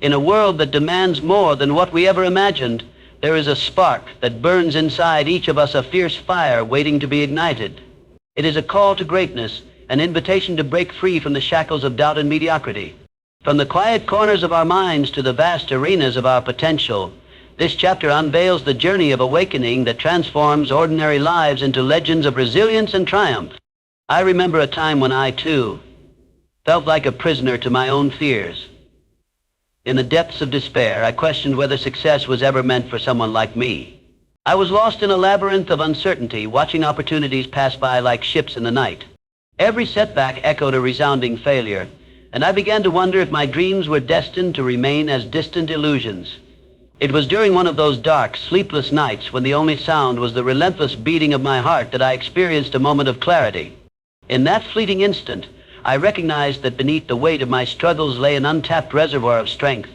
In a world that demands more than what we ever imagined, there is a spark that burns inside each of us, a fierce fire waiting to be ignited. It is a call to greatness, an invitation to break free from the shackles of doubt and mediocrity. From the quiet corners of our minds to the vast arenas of our potential, this chapter unveils the journey of awakening that transforms ordinary lives into legends of resilience and triumph. I remember a time when I, too, felt like a prisoner to my own fears. In the depths of despair, I questioned whether success was ever meant for someone like me. I was lost in a labyrinth of uncertainty, watching opportunities pass by like ships in the night. Every setback echoed a resounding failure, and I began to wonder if my dreams were destined to remain as distant illusions. It was during one of those dark, sleepless nights when the only sound was the relentless beating of my heart that I experienced a moment of clarity. In that fleeting instant, I recognized that beneath the weight of my struggles lay an untapped reservoir of strength,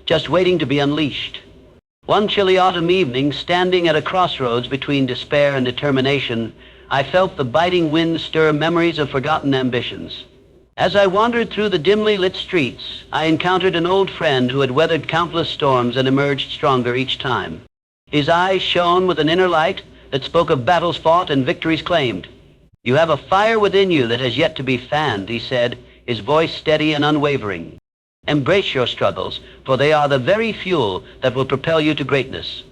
just waiting to be unleashed. One chilly autumn evening, standing at a crossroads between despair and determination, I felt the biting wind stir memories of forgotten ambitions. As I wandered through the dimly lit streets, I encountered an old friend who had weathered countless storms and emerged stronger each time. His eyes shone with an inner light that spoke of battles fought and victories claimed. "You have a fire within you that has yet to be fanned," he said, his voice steady and unwavering. "Embrace your struggles, for they are the very fuel that will propel you to greatness."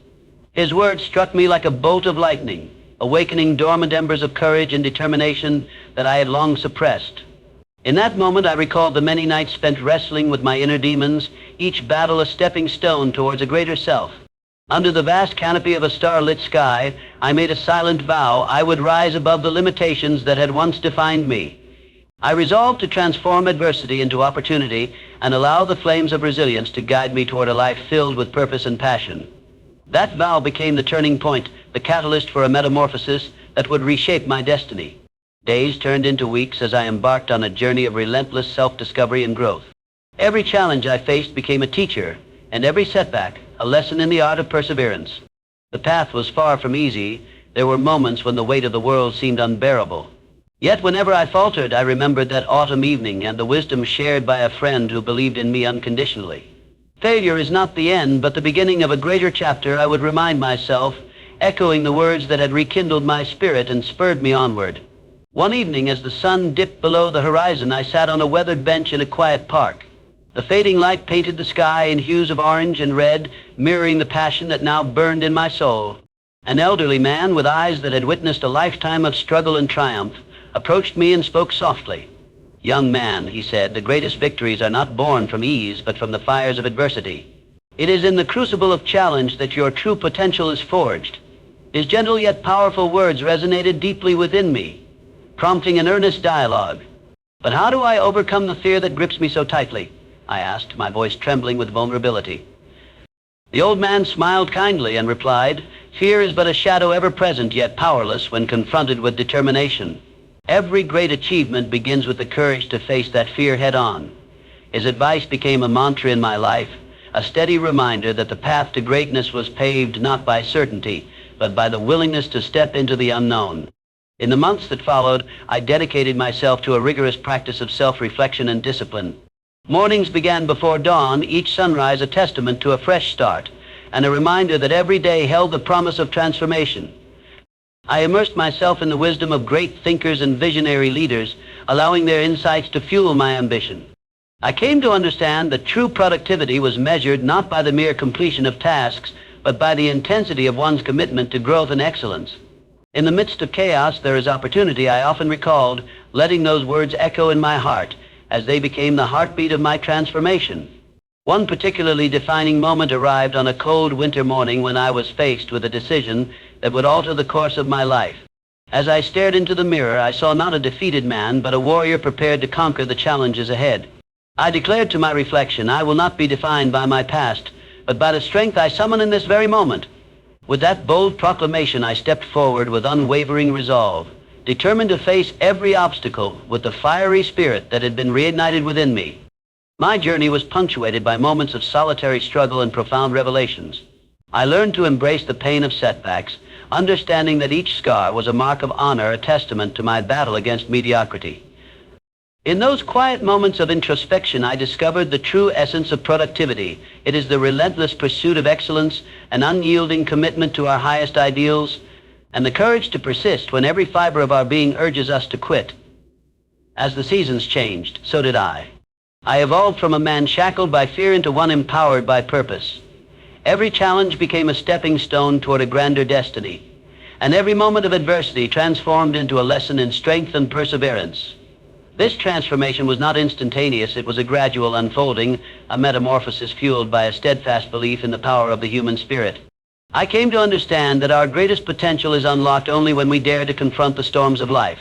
His words struck me like a bolt of lightning, awakening dormant embers of courage and determination that I had long suppressed. In that moment, I recalled the many nights spent wrestling with my inner demons, each battle a stepping stone towards a greater self. Under the vast canopy of a star-lit sky, I made a silent vow I would rise above the limitations that had once defined me. I resolved to transform adversity into opportunity and allow the flames of resilience to guide me toward a life filled with purpose and passion. That vow became the turning point, the catalyst for a metamorphosis that would reshape my destiny. Days turned into weeks as I embarked on a journey of relentless self-discovery and growth. Every challenge I faced became a teacher, and every setback a lesson in the art of perseverance. The path was far from easy. There were moments when the weight of the world seemed unbearable. Yet whenever I faltered, I remembered that autumn evening and the wisdom shared by a friend who believed in me unconditionally. Failure is not the end, but the beginning of a greater chapter, I would remind myself, echoing the words that had rekindled my spirit and spurred me onward. One evening, as the sun dipped below the horizon, I sat on a weathered bench in a quiet park. The fading light painted the sky in hues of orange and red, mirroring the passion that now burned in my soul. An elderly man with eyes that had witnessed a lifetime of struggle and triumph approached me and spoke softly. "Young man," he said, "the greatest victories are not born from ease, but from the fires of adversity. It is in the crucible of challenge that your true potential is forged." His gentle yet powerful words resonated deeply within me, prompting an earnest dialogue. "But how do I overcome the fear that grips me so tightly?" I asked, my voice trembling with vulnerability. The old man smiled kindly and replied, "Fear is but a shadow ever present yet powerless when confronted with determination. Every great achievement begins with the courage to face that fear head-on." His advice became a mantra in my life, a steady reminder that the path to greatness was paved not by certainty, but by the willingness to step into the unknown. In the months that followed, I dedicated myself to a rigorous practice of self-reflection and discipline. Mornings began before dawn, each sunrise a testament to a fresh start, and a reminder that every day held the promise of transformation. I immersed myself in the wisdom of great thinkers and visionary leaders, allowing their insights to fuel my ambition. I came to understand that true productivity was measured not by the mere completion of tasks, but by the intensity of one's commitment to growth and excellence. In the midst of chaos, there is opportunity, I often recalled, letting those words echo in my heart, as they became the heartbeat of my transformation. One particularly defining moment arrived on a cold winter morning when I was faced with a decision that would alter the course of my life. As I stared into the mirror, I saw not a defeated man, but a warrior prepared to conquer the challenges ahead. I declared to my reflection, "I will not be defined by my past, but by the strength I summon in this very moment." With that bold proclamation, I stepped forward with unwavering resolve, determined to face every obstacle with the fiery spirit that had been reignited within me. My journey was punctuated by moments of solitary struggle and profound revelations. I learned to embrace the pain of setbacks, understanding that each scar was a mark of honor, a testament to my battle against mediocrity. In those quiet moments of introspection, I discovered the true essence of productivity. It is the relentless pursuit of excellence, an unyielding commitment to our highest ideals, and the courage to persist when every fiber of our being urges us to quit. As the seasons changed, so did I. I evolved from a man shackled by fear into one empowered by purpose. Every challenge became a stepping stone toward a grander destiny, and every moment of adversity transformed into a lesson in strength and perseverance. This transformation was not instantaneous. It was a gradual unfolding, a metamorphosis fueled by a steadfast belief in the power of the human spirit. I came to understand that our greatest potential is unlocked only when we dare to confront the storms of life.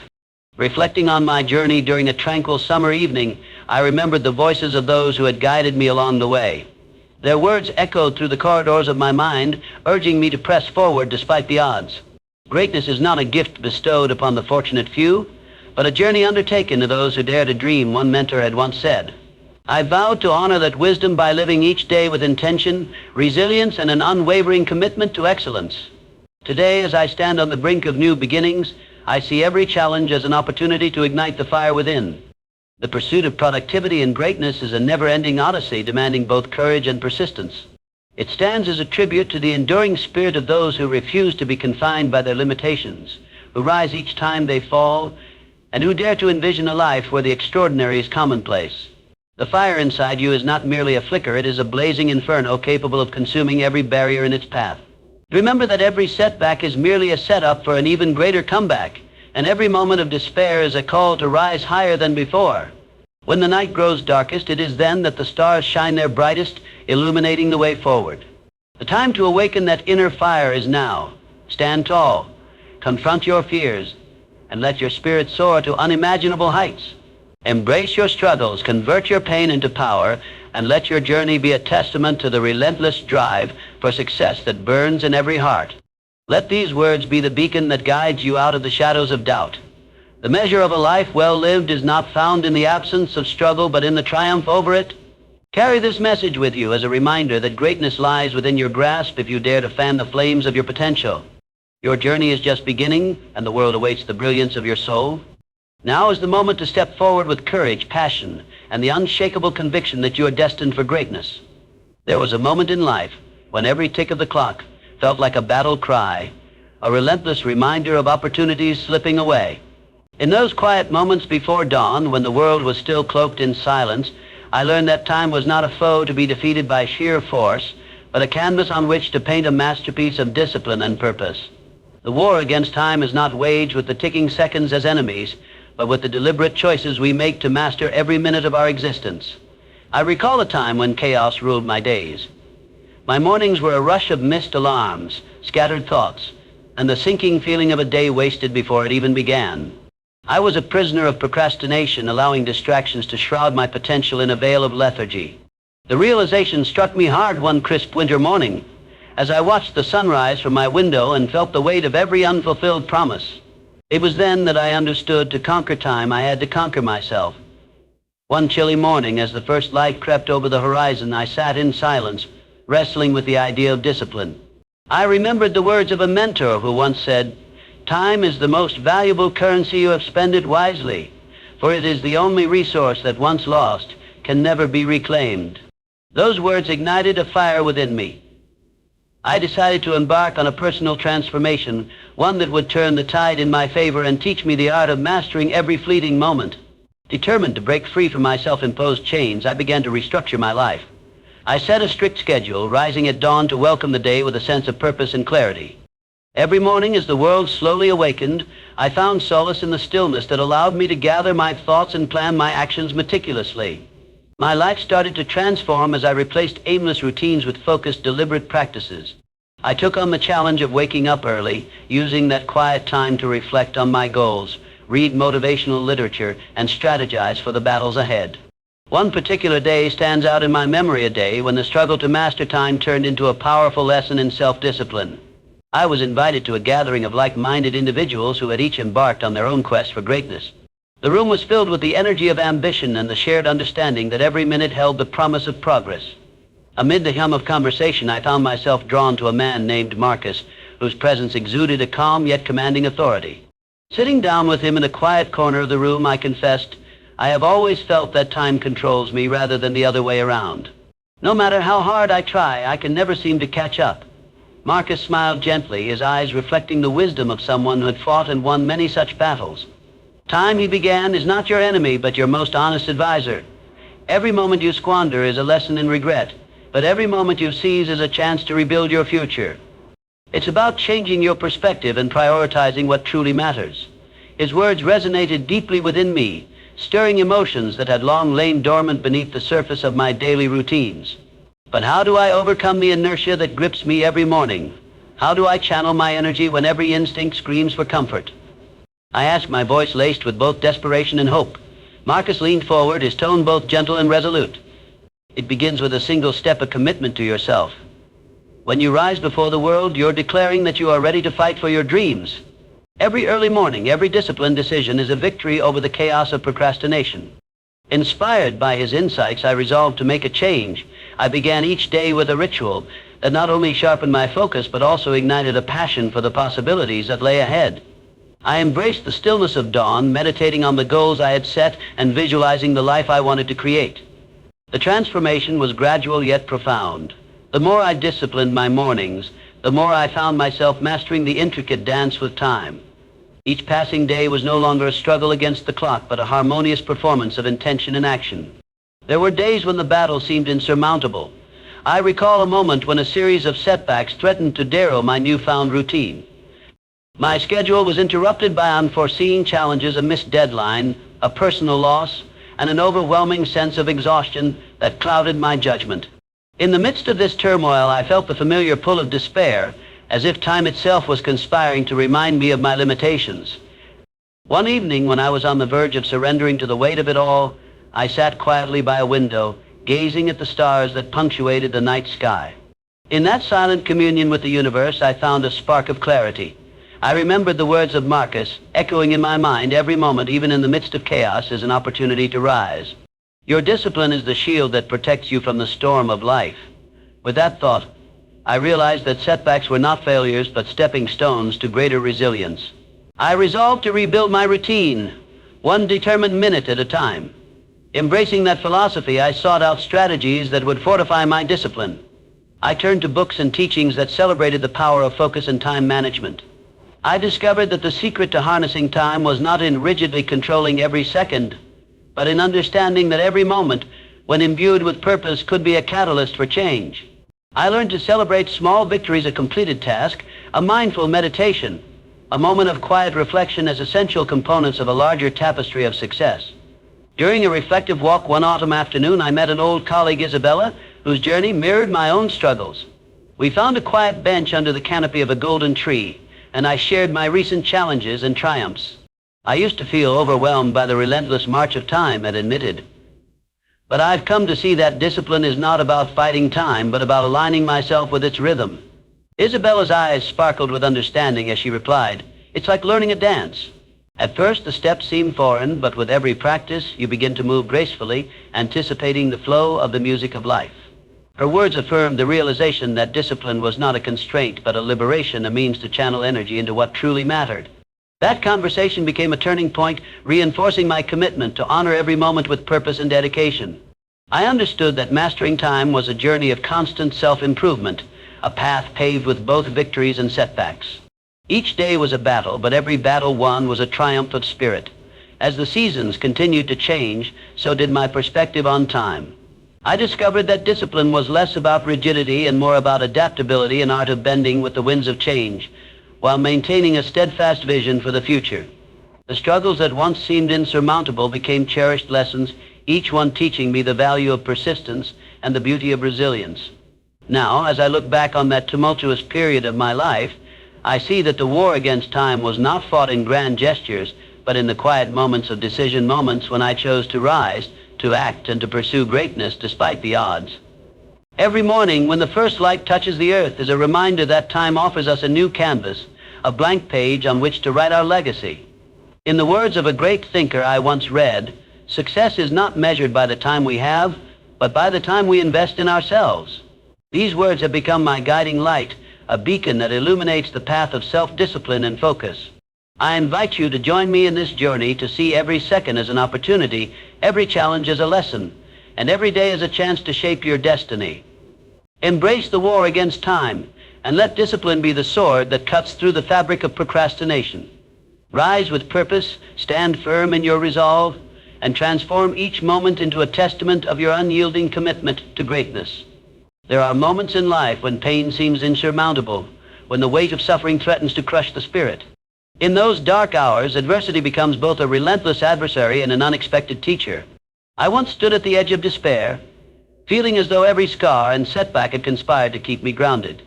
Reflecting on my journey during a tranquil summer evening, I remembered the voices of those who had guided me along the way. Their words echoed through the corridors of my mind, urging me to press forward despite the odds. Greatness is not a gift bestowed upon the fortunate few, but a journey undertaken to those who dare to dream, one mentor had once said. I vowed to honor that wisdom by living each day with intention, resilience, and an unwavering commitment to excellence. Today, as I stand on the brink of new beginnings, I see every challenge as an opportunity to ignite the fire within. The pursuit of productivity and greatness is a never-ending odyssey demanding both courage and persistence. It stands as a tribute to the enduring spirit of those who refuse to be confined by their limitations, who rise each time they fall, and who dare to envision a life where the extraordinary is commonplace. The fire inside you is not merely a flicker, it is a blazing inferno capable of consuming every barrier in its path. Remember that every setback is merely a setup for an even greater comeback, and every moment of despair is a call to rise higher than before. When the night grows darkest, it is then that the stars shine their brightest, illuminating the way forward. The time to awaken that inner fire is now. Stand tall, confront your fears, and let your spirit soar to unimaginable heights. Embrace your struggles, convert your pain into power, and let your journey be a testament to the relentless drive for success that burns in every heart. Let these words be the beacon that guides you out of the shadows of doubt. The measure of a life well lived is not found in the absence of struggle, but in the triumph over it. Carry this message with you as a reminder that greatness lies within your grasp if you dare to fan the flames of your potential. Your journey is just beginning, and the world awaits the brilliance of your soul. Now is the moment to step forward with courage, passion, and the unshakable conviction that you are destined for greatness. There was a moment in life when every tick of the clock felt like a battle cry, a relentless reminder of opportunities slipping away. In those quiet moments before dawn, when the world was still cloaked in silence, I learned that time was not a foe to be defeated by sheer force, but a canvas on which to paint a masterpiece of discipline and purpose. The war against time is not waged with the ticking seconds as enemies, but with the deliberate choices we make to master every minute of our existence. I recall a time when chaos ruled my days. My mornings were a rush of missed alarms, scattered thoughts, and the sinking feeling of a day wasted before it even began. I was a prisoner of procrastination, allowing distractions to shroud my potential in a veil of lethargy. The realization struck me hard one crisp winter morning, as I watched the sunrise from my window and felt the weight of every unfulfilled promise. It was then that I understood to conquer time, I had to conquer myself. One chilly morning, as the first light crept over the horizon, I sat in silence, wrestling with the idea of discipline. I remembered the words of a mentor who once said, "Time is the most valuable currency you have spent it wisely, for it is the only resource that once lost can never be reclaimed." Those words ignited a fire within me. I decided to embark on a personal transformation, one that would turn the tide in my favor and teach me the art of mastering every fleeting moment. Determined to break free from my self-imposed chains, I began to restructure my life. I set a strict schedule, rising at dawn to welcome the day with a sense of purpose and clarity. Every morning, as the world slowly awakened, I found solace in the stillness that allowed me to gather my thoughts and plan my actions meticulously. My life started to transform as I replaced aimless routines with focused, deliberate practices. I took on the challenge of waking up early, using that quiet time to reflect on my goals, read motivational literature, and strategize for the battles ahead. One particular day stands out in my memory, a day when the struggle to master time turned into a powerful lesson in self-discipline. I was invited to a gathering of like-minded individuals who had each embarked on their own quest for greatness. The room was filled with the energy of ambition and the shared understanding that every minute held the promise of progress. Amid the hum of conversation, I found myself drawn to a man named Marcus, whose presence exuded a calm yet commanding authority. Sitting down with him in a quiet corner of the room, I confessed, I have always felt that time controls me rather than the other way around. No matter how hard I try, I can never seem to catch up. Marcus smiled gently, his eyes reflecting the wisdom of someone who had fought and won many such battles. Time, he began, is not your enemy, but your most honest advisor. Every moment you squander is a lesson in regret, but every moment you seize is a chance to rebuild your future. It's about changing your perspective and prioritizing what truly matters. His words resonated deeply within me, stirring emotions that had long lain dormant beneath the surface of my daily routines. But how do I overcome the inertia that grips me every morning? How do I channel my energy when every instinct screams for comfort? I asked, my voice laced with both desperation and hope. Marcus leaned forward, his tone both gentle and resolute. It begins with a single step of commitment to yourself. When you rise before the world, you're declaring that you are ready to fight for your dreams. Every early morning, every disciplined decision is a victory over the chaos of procrastination. Inspired by his insights, I resolved to make a change. I began each day with a ritual that not only sharpened my focus, but also ignited a passion for the possibilities that lay ahead. I embraced the stillness of dawn, meditating on the goals I had set and visualizing the life I wanted to create. The transformation was gradual yet profound. The more I disciplined my mornings, the more I found myself mastering the intricate dance with time. Each passing day was no longer a struggle against the clock, but a harmonious performance of intention and action. There were days when the battle seemed insurmountable. I recall a moment when a series of setbacks threatened to derail my newfound routine. My schedule was interrupted by unforeseen challenges, a missed deadline, a personal loss, and an overwhelming sense of exhaustion that clouded my judgment. In the midst of this turmoil, I felt the familiar pull of despair, as if time itself was conspiring to remind me of my limitations. One evening, when I was on the verge of surrendering to the weight of it all, I sat quietly by a window, gazing at the stars that punctuated the night sky. In that silent communion with the universe, I found a spark of clarity. I remembered the words of Marcus, echoing in my mind every moment, even in the midst of chaos, as an opportunity to rise. Your discipline is the shield that protects you from the storm of life. With that thought, I realized that setbacks were not failures, but stepping stones to greater resilience. I resolved to rebuild my routine, one determined minute at a time. Embracing that philosophy, I sought out strategies that would fortify my discipline. I turned to books and teachings that celebrated the power of focus and time management. I discovered that the secret to harnessing time was not in rigidly controlling every second, but in understanding that every moment, when imbued with purpose, could be a catalyst for change. I learned to celebrate small victories, a completed task, a mindful meditation, a moment of quiet reflection as essential components of a larger tapestry of success. During a reflective walk one autumn afternoon, I met an old colleague, Isabella, whose journey mirrored my own struggles. We found a quiet bench under the canopy of a golden tree, and I shared my recent challenges and triumphs. I used to feel overwhelmed by the relentless march of time, Ed admitted. But I've come to see that discipline is not about fighting time, but about aligning myself with its rhythm. Isabella's eyes sparkled with understanding as she replied, "It's like learning a dance. At first the steps seem foreign, but with every practice you begin to move gracefully, anticipating the flow of the music of life." Her words affirmed the realization that discipline was not a constraint, but a liberation, a means to channel energy into what truly mattered. That conversation became a turning point, reinforcing my commitment to honor every moment with purpose and dedication. I understood that mastering time was a journey of constant self-improvement, a path paved with both victories and setbacks. Each day was a battle, but every battle won was a triumph of spirit. As the seasons continued to change, so did my perspective on time. I discovered that discipline was less about rigidity and more about adaptability, an art of bending with the winds of change, while maintaining a steadfast vision for the future. The struggles that once seemed insurmountable became cherished lessons, each one teaching me the value of persistence and the beauty of resilience. Now, as I look back on that tumultuous period of my life, I see that the war against time was not fought in grand gestures, but in the quiet moments of decision, moments when I chose to rise, to act, and to pursue greatness despite the odds. Every morning, when the first light touches the earth, is a reminder that time offers us a new canvas, a blank page on which to write our legacy. In the words of a great thinker I once read, success is not measured by the time we have, but by the time we invest in ourselves. These words have become my guiding light, a beacon that illuminates the path of self-discipline and focus. I invite you to join me in this journey to see every second as an opportunity, every challenge as a lesson, and every day as a chance to shape your destiny. Embrace the war against time, and let discipline be the sword that cuts through the fabric of procrastination. Rise with purpose, stand firm in your resolve, and transform each moment into a testament of your unyielding commitment to greatness. There are moments in life when pain seems insurmountable, when the weight of suffering threatens to crush the spirit. In those dark hours, adversity becomes both a relentless adversary and an unexpected teacher. I once stood at the edge of despair, feeling as though every scar and setback had conspired to keep me grounded.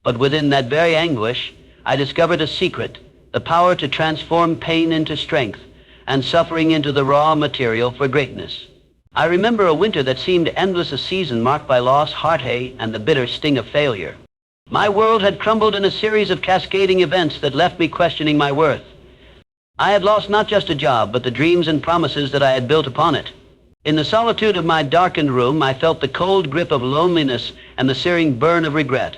But within that very anguish, I discovered a secret, the power to transform pain into strength and suffering into the raw material for greatness. I remember a winter that seemed endless, a season marked by loss, heartache, and the bitter sting of failure. My world had crumbled in a series of cascading events that left me questioning my worth. I had lost not just a job, but the dreams and promises that I had built upon it. In the solitude of my darkened room, I felt the cold grip of loneliness and the searing burn of regret.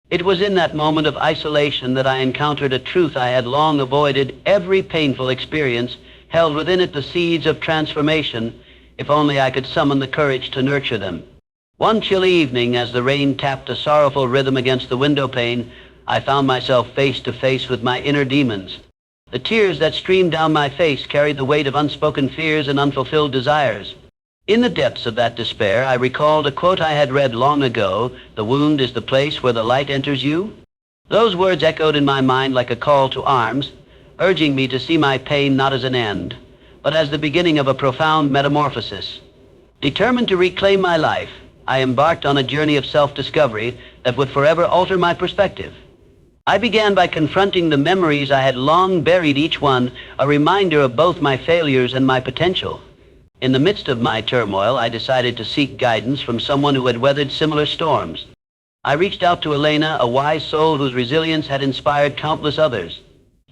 It was in that moment of isolation that I encountered a truth I had long avoided. Every painful experience held within it the seeds of transformation, if only I could summon the courage to nurture them. One chilly evening, as the rain tapped a sorrowful rhythm against the window pane, I found myself face to face with my inner demons. The tears that streamed down my face carried the weight of unspoken fears and unfulfilled desires. In the depths of that despair, I recalled a quote I had read long ago: "The wound is the place where the light enters you." Those words echoed in my mind like a call to arms, urging me to see my pain not as an end, but as the beginning of a profound metamorphosis. Determined to reclaim my life, I embarked on a journey of self-discovery that would forever alter my perspective. I began by confronting the memories I had long buried, each one a reminder of both my failures and my potential. In the midst of my turmoil, I decided to seek guidance from someone who had weathered similar storms. I reached out to Elena, a wise soul whose resilience had inspired countless others.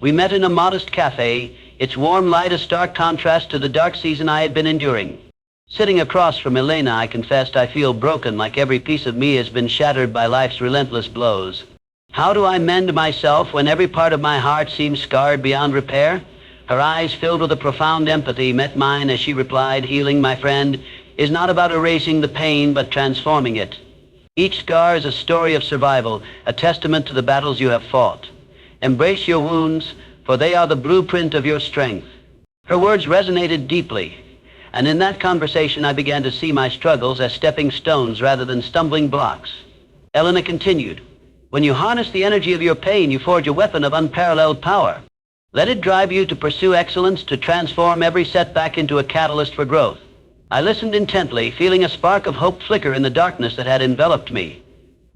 We met in a modest cafe, its warm light a stark contrast to the dark season I had been enduring. Sitting across from Elena, I confessed, "I feel broken, like every piece of me has been shattered by life's relentless blows. How do I mend myself when every part of my heart seems scarred beyond repair?" Her eyes, filled with a profound empathy, met mine as she replied, "Healing, my friend, is not about erasing the pain, but transforming it. Each scar is a story of survival, a testament to the battles you have fought. Embrace your wounds, for they are the blueprint of your strength." Her words resonated deeply, and in that conversation I began to see my struggles as stepping stones rather than stumbling blocks. Elena continued, "When you harness the energy of your pain, you forge a weapon of unparalleled power. Let it drive you to pursue excellence, to transform every setback into a catalyst for growth." I listened intently, feeling a spark of hope flicker in the darkness that had enveloped me.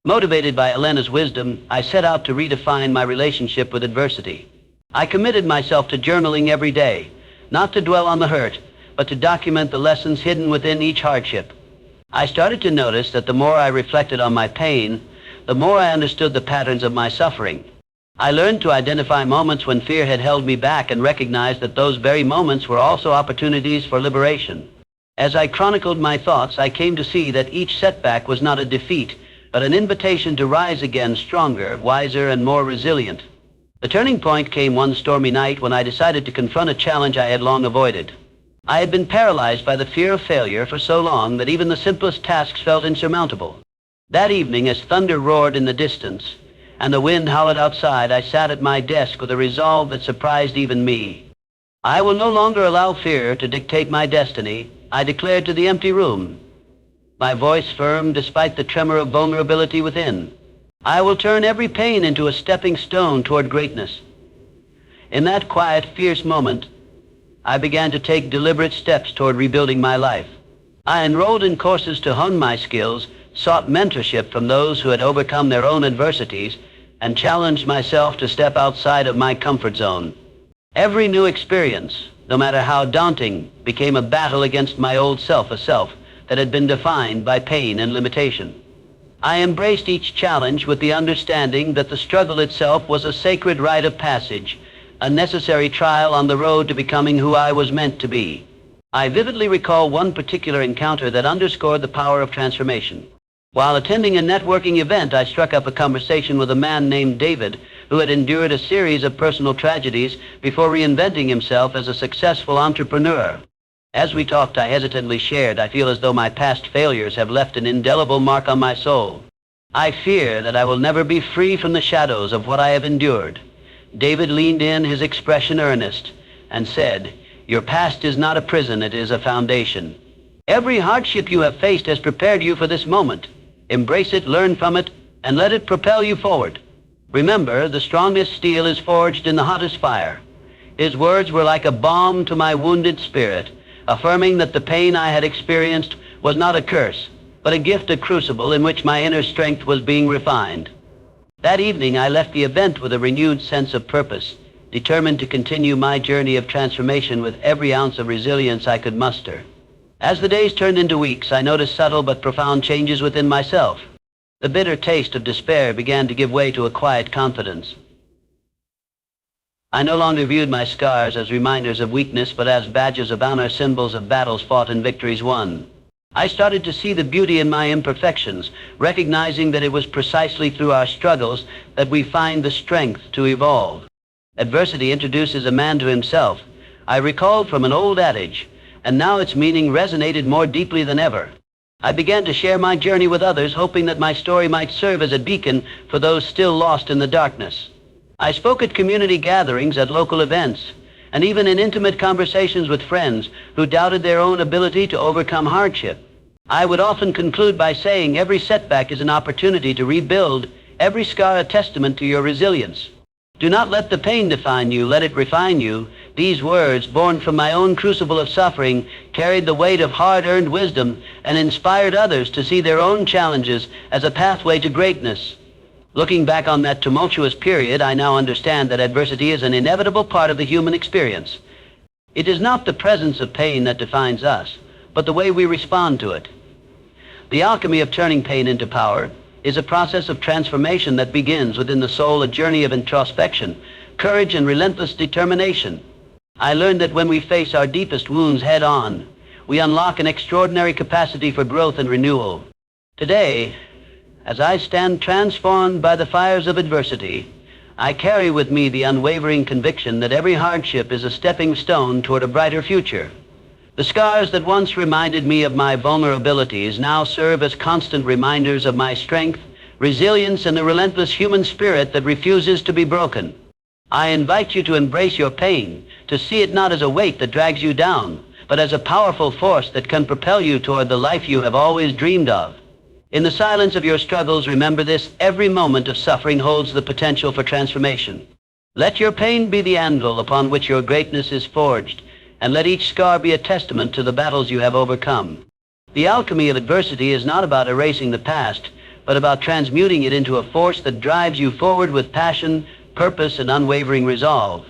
Motivated by Elena's wisdom, I set out to redefine my relationship with adversity. I committed myself to journaling every day, not to dwell on the hurt, but to document the lessons hidden within each hardship. I started to notice that the more I reflected on my pain, the more I understood the patterns of my suffering. I learned to identify moments when fear had held me back and recognized that those very moments were also opportunities for liberation. As I chronicled my thoughts, I came to see that each setback was not a defeat, but an invitation to rise again stronger, wiser, and more resilient. The turning point came one stormy night when I decided to confront a challenge I had long avoided. I had been paralyzed by the fear of failure for so long that even the simplest tasks felt insurmountable. That evening, as thunder roared in the distance and the wind howled outside, I sat at my desk with a resolve that surprised even me. "I will no longer allow fear to dictate my destiny," I declared to the empty room, my voice firm despite the tremor of vulnerability within. "I will turn every pain into a stepping stone toward greatness." In that quiet, fierce moment, I began to take deliberate steps toward rebuilding my life. I enrolled in courses to hone my skills, sought mentorship from those who had overcome their own adversities, and challenged myself to step outside of my comfort zone. Every new experience, no matter how daunting, became a battle against my old self, a self that had been defined by pain and limitation. I embraced each challenge with the understanding that the struggle itself was a sacred rite of passage, a necessary trial on the road to becoming who I was meant to be. I vividly recall one particular encounter that underscored the power of transformation. While attending a networking event, I struck up a conversation with a man named David, who had endured a series of personal tragedies before reinventing himself as a successful entrepreneur. As we talked, I hesitantly shared, "I feel as though my past failures have left an indelible mark on my soul. I fear that I will never be free from the shadows of what I have endured." David leaned in, his expression earnest, and said, "Your past is not a prison, it is a foundation. Every hardship you have faced has prepared you for this moment. Embrace it, learn from it, and let it propel you forward. Remember, the strongest steel is forged in the hottest fire." His words were like a balm to my wounded spirit, affirming that the pain I had experienced was not a curse, but a gift, a crucible in which my inner strength was being refined. That evening, I left the event with a renewed sense of purpose, determined to continue my journey of transformation with every ounce of resilience I could muster. As the days turned into weeks, I noticed subtle but profound changes within myself. The bitter taste of despair began to give way to a quiet confidence. I no longer viewed my scars as reminders of weakness, but as badges of honor, symbols of battles fought and victories won. I started to see the beauty in my imperfections, recognizing that it was precisely through our struggles that we find the strength to evolve. Adversity introduces a man to himself. I recalled from an old adage, and now its meaning resonated more deeply than ever. I began to share my journey with others, hoping that my story might serve as a beacon for those still lost in the darkness. I spoke at community gatherings, at local events, and even in intimate conversations with friends who doubted their own ability to overcome hardship. I would often conclude by saying, "Every setback is an opportunity to rebuild, every scar a testament to your resilience. Do not let the pain define you, let it refine you." These words, born from my own crucible of suffering, carried the weight of hard-earned wisdom and inspired others to see their own challenges as a pathway to greatness. Looking back on that tumultuous period, I now understand that adversity is an inevitable part of the human experience. It is not the presence of pain that defines us, but the way we respond to it. The alchemy of turning pain into power is a process of transformation that begins within the soul, a journey of introspection, courage, and relentless determination. I learned that when we face our deepest wounds head-on, we unlock an extraordinary capacity for growth and renewal. Today, as I stand transformed by the fires of adversity, I carry with me the unwavering conviction that every hardship is a stepping stone toward a brighter future. The scars that once reminded me of my vulnerabilities now serve as constant reminders of my strength, resilience, and the relentless human spirit that refuses to be broken. I invite you to embrace your pain, to see it not as a weight that drags you down, but as a powerful force that can propel you toward the life you have always dreamed of. In the silence of your struggles, remember this: every moment of suffering holds the potential for transformation. Let your pain be the anvil upon which your greatness is forged, and let each scar be a testament to the battles you have overcome. The alchemy of adversity is not about erasing the past, but about transmuting it into a force that drives you forward with passion, purpose, and unwavering resolve.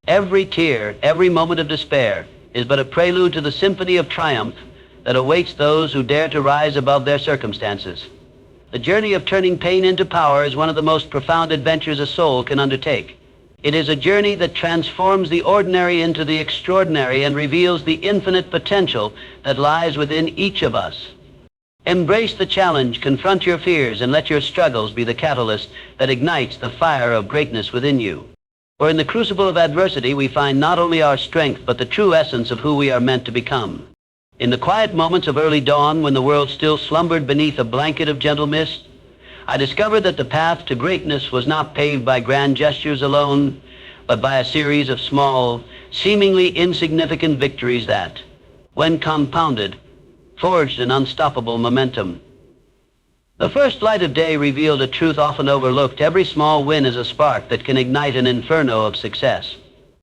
Every tear, every moment of despair is but a prelude to the symphony of triumph that awaits those who dare to rise above their circumstances. The journey of turning pain into power is one of the most profound adventures a soul can undertake. It is a journey that transforms the ordinary into the extraordinary and reveals the infinite potential that lies within each of us. Embrace the challenge, confront your fears, and let your struggles be the catalyst that ignites the fire of greatness within you. For in the crucible of adversity, we find not only our strength, but the true essence of who we are meant to become. In the quiet moments of early dawn, when the world still slumbered beneath a blanket of gentle mist, I discovered that the path to greatness was not paved by grand gestures alone, but by a series of small, seemingly insignificant victories that, when compounded, forged an unstoppable momentum. The first light of day revealed a truth often overlooked: every small win is a spark that can ignite an inferno of success.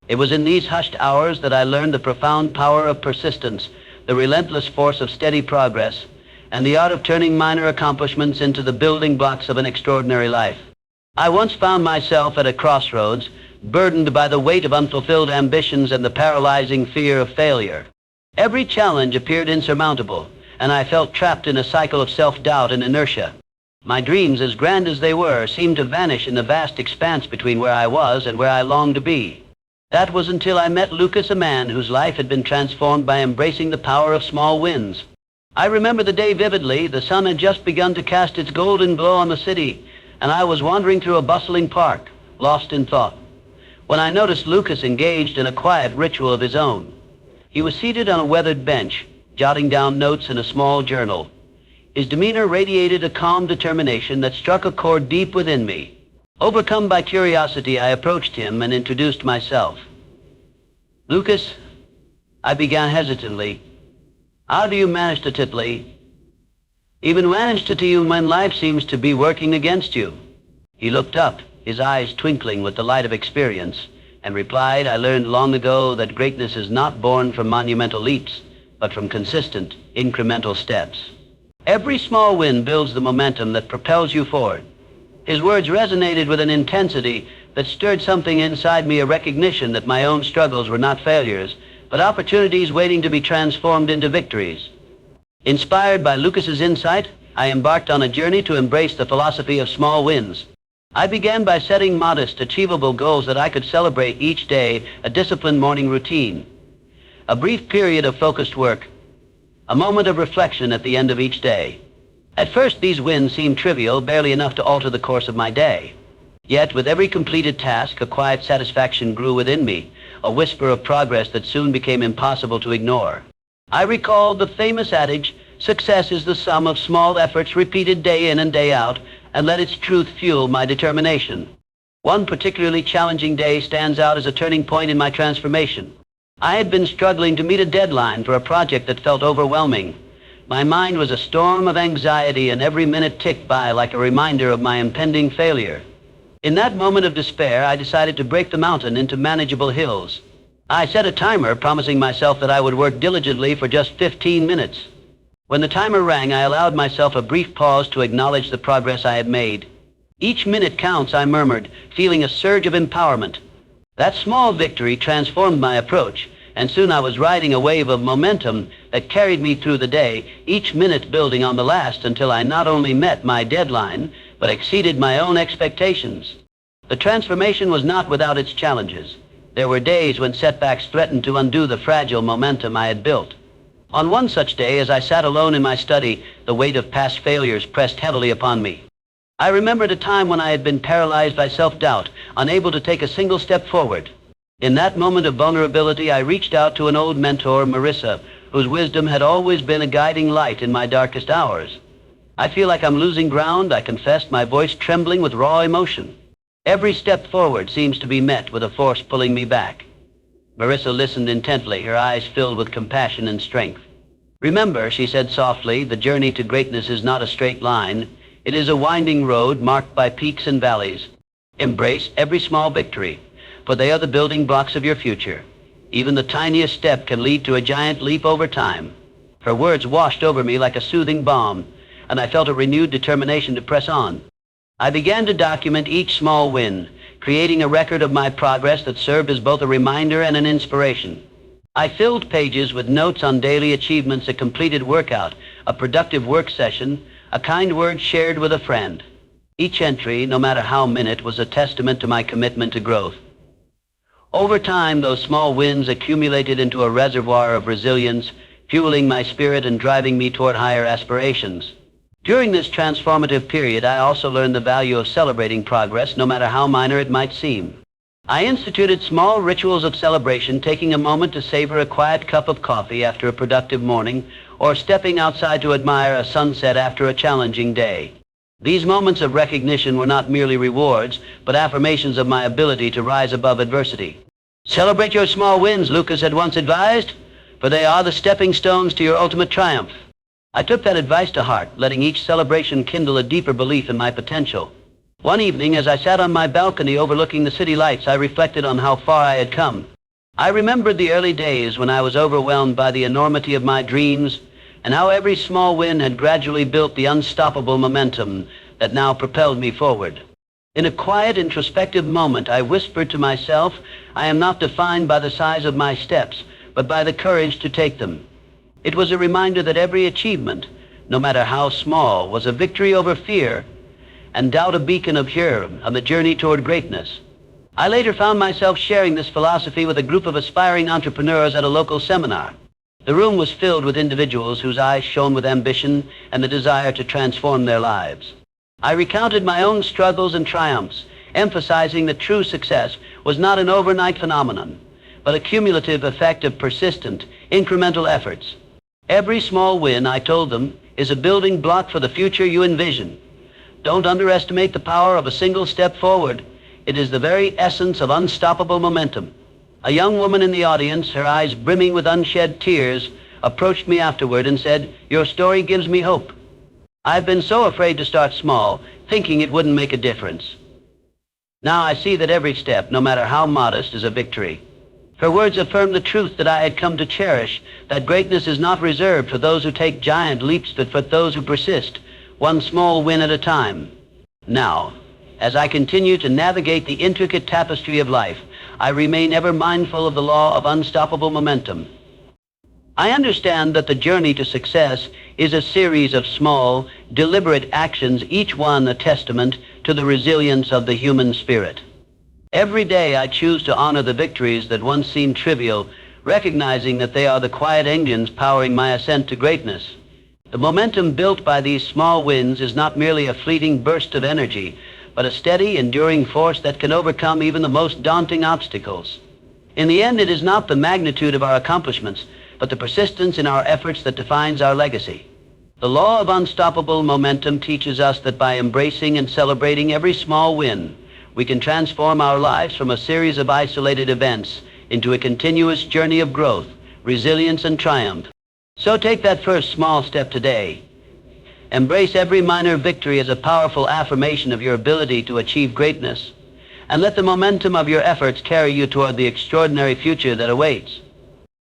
It was in these hushed hours that I learned the profound power of persistence, the relentless force of steady progress, and the art of turning minor accomplishments into the building blocks of an extraordinary life. I once found myself at a crossroads, burdened by the weight of unfulfilled ambitions and the paralyzing fear of failure. Every challenge appeared insurmountable, and I felt trapped in a cycle of self-doubt and inertia. My dreams, as grand as they were, seemed to vanish in the vast expanse between where I was and where I longed to be. That was until I met Lucas, a man whose life had been transformed by embracing the power of small wins. I remember the day vividly. The sun had just begun to cast its golden glow on the city, and I was wandering through a bustling park, lost in thought, when I noticed Lucas engaged in a quiet ritual of his own. He was seated on a weathered bench, jotting down notes in a small journal. His demeanor radiated a calm determination that struck a chord deep within me. Overcome by curiosity, I approached him and introduced myself. "Lucas," I began hesitantly, "how do you manage to even manage to you when life seems to be working against you?" He looked up, his eyes twinkling with the light of experience, and replied, "I learned long ago that greatness is not born from monumental leaps, but from consistent, incremental steps. Every small win builds the momentum that propels you forward." His words resonated with an intensity that stirred something inside me, a recognition that my own struggles were not failures, but opportunities waiting to be transformed into victories. Inspired by Lucas's insight, I embarked on a journey to embrace the philosophy of small wins. I began by setting modest, achievable goals that I could celebrate each day, a disciplined morning routine, a brief period of focused work, a moment of reflection at the end of each day. At first, these wins seemed trivial, barely enough to alter the course of my day. Yet, with every completed task, a quiet satisfaction grew within me, a whisper of progress that soon became impossible to ignore. I recalled the famous adage, "Success is the sum of small efforts repeated day in and day out," and let its truth fuel my determination. One particularly challenging day stands out as a turning point in my transformation. I had been struggling to meet a deadline for a project that felt overwhelming. My mind was a storm of anxiety, and every minute ticked by like a reminder of my impending failure. In that moment of despair, I decided to break the mountain into manageable hills. I set a timer, promising myself that I would work diligently for just 15 minutes. When the timer rang, I allowed myself a brief pause to acknowledge the progress I had made. "Each minute counts," I murmured, feeling a surge of empowerment. That small victory transformed my approach, and soon I was riding a wave of momentum that carried me through the day, each minute building on the last until I not only met my deadline, but exceeded my own expectations. The transformation was not without its challenges. There were days when setbacks threatened to undo the fragile momentum I had built. On one such day, as I sat alone in my study, the weight of past failures pressed heavily upon me. I remembered a time when I had been paralyzed by self-doubt, unable to take a single step forward. In that moment of vulnerability, I reached out to an old mentor, Marissa, whose wisdom had always been a guiding light in my darkest hours. "I feel like I'm losing ground," I confessed, my voice trembling with raw emotion. "Every step forward seems to be met with a force pulling me back." Marissa listened intently, her eyes filled with compassion and strength. "Remember," she said softly, "the journey to greatness is not a straight line. It is a winding road marked by peaks and valleys. Embrace every small victory, for they are the building blocks of your future. Even the tiniest step can lead to a giant leap over time." Her words washed over me like a soothing balm, and I felt a renewed determination to press on. I began to document each small win, creating a record of my progress that served as both a reminder and an inspiration. I filled pages with notes on daily achievements, a completed workout, a productive work session, a kind word shared with a friend. Each entry, no matter how minute, was a testament to my commitment to growth. Over time, those small wins accumulated into a reservoir of resilience, fueling my spirit and driving me toward higher aspirations. During this transformative period, I also learned the value of celebrating progress, no matter how minor it might seem. I instituted small rituals of celebration, taking a moment to savor a quiet cup of coffee after a productive morning, or stepping outside to admire a sunset after a challenging day. These moments of recognition were not merely rewards, but affirmations of my ability to rise above adversity. "Celebrate your small wins," Lucas had once advised, "for they are the stepping stones to your ultimate triumph." I took that advice to heart, letting each celebration kindle a deeper belief in my potential. One evening, as I sat on my balcony overlooking the city lights, I reflected on how far I had come. I remembered the early days when I was overwhelmed by the enormity of my dreams, and how every small win had gradually built the unstoppable momentum that now propelled me forward. In a quiet, introspective moment, I whispered to myself, "I am not defined by the size of my steps, but by the courage to take them." It was a reminder that every achievement, no matter how small, was a victory over fear, and doubt a beacon of cheer on the journey toward greatness. I later found myself sharing this philosophy with a group of aspiring entrepreneurs at a local seminar. The room was filled with individuals whose eyes shone with ambition and the desire to transform their lives. I recounted my own struggles and triumphs, emphasizing that true success was not an overnight phenomenon, but a cumulative effect of persistent, incremental efforts. Every small win, I told them, is a building block for the future you envision. Don't underestimate the power of a single step forward. It is the very essence of unstoppable momentum. A young woman in the audience, her eyes brimming with unshed tears, approached me afterward and said, "Your story gives me hope. I've been so afraid to start small, thinking it wouldn't make a difference. Now I see that every step, no matter how modest, is a victory." Her words affirmed the truth that I had come to cherish, that greatness is not reserved for those who take giant leaps, but for those who persist, one small win at a time. Now, as I continue to navigate the intricate tapestry of life, I remain ever mindful of the law of unstoppable momentum. I understand that the journey to success is a series of small, deliberate actions, each one a testament to the resilience of the human spirit. Every day I choose to honor the victories that once seemed trivial, recognizing that they are the quiet engines powering my ascent to greatness. The momentum built by these small wins is not merely a fleeting burst of energy, but a steady, enduring force that can overcome even the most daunting obstacles. In the end, it is not the magnitude of our accomplishments, but the persistence in our efforts that defines our legacy. The law of unstoppable momentum teaches us that by embracing and celebrating every small win, we can transform our lives from a series of isolated events into a continuous journey of growth, resilience, and triumph. So take that first small step today. Embrace every minor victory as a powerful affirmation of your ability to achieve greatness, and let the momentum of your efforts carry you toward the extraordinary future that awaits.